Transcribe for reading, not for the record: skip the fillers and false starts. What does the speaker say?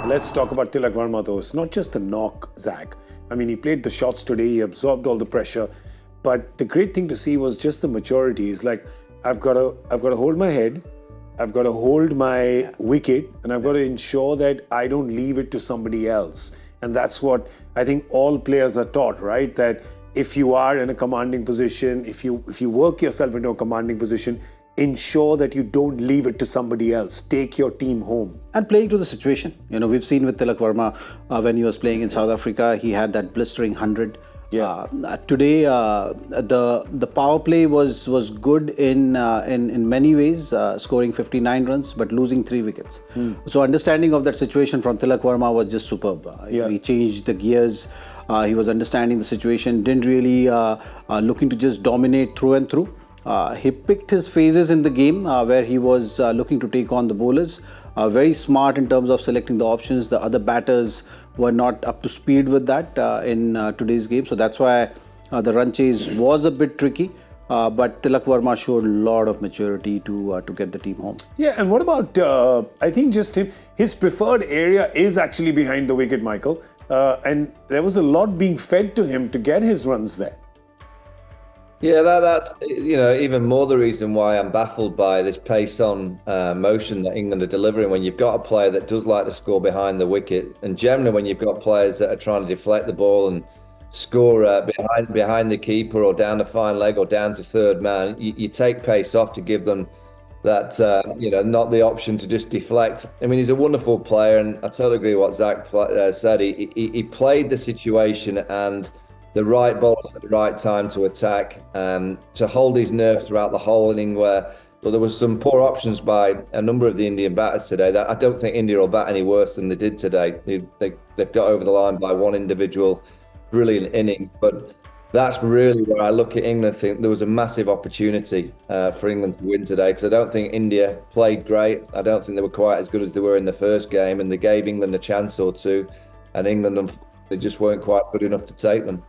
Let's talk about Tilak Varma though. It's not just the knock, Zach. I mean, he played the shots today, he absorbed all the pressure. But the great thing to see was just the maturity. It's like, I've got to hold my head, I've got to hold my wicket, and I've got to ensure that I don't leave it to somebody else. And that's what I think all players are taught, right? That if you are in a commanding position, if you work yourself into a commanding position, ensure that you don't leave it to somebody else. Take your team home. And playing to the situation. You know, we've seen with Tilak Varma when he was playing in South Africa, he had that blistering 100. Yeah. Today, the power play was good in many ways, scoring 59 runs but losing 3 wickets. So understanding of that situation from Tilak Varma was just superb. He changed the gears. He was understanding the situation. Didn't really looking to just dominate through and through. He picked his phases in the game where he was looking to take on the bowlers. Very smart in terms of selecting the options. The other batters were not up to speed with that in today's game. So that's why the run chase was a bit tricky. But Tilak Varma showed a lot of maturity to get the team home. Yeah, and what about, I think just him, his preferred area is actually behind the wicket, Michael. And there was a lot being fed to him to get his runs there. Yeah, that's even more the reason why I'm baffled by this pace-on motion that England are delivering when you've got a player that does like to score behind the wicket, and generally when you've got players that are trying to deflect the ball and score behind the keeper or down the fine leg or down to third man, you take pace off to give them that not the option to just deflect. I mean, he's a wonderful player, and I totally agree with what Zach said. He played the situation and the right ball at the right time to attack, to hold his nerve throughout the whole inning where there was some poor options by a number of the Indian batters today. That I don't think India will bat any worse than they did today. They've got over the line by one individual brilliant inning. But that's really where I look at England and think there was a massive opportunity for England to win today, because I don't think India played great. I don't think they were quite as good as they were in the first game, and they gave England a chance or two, and England, they just weren't quite good enough to take them.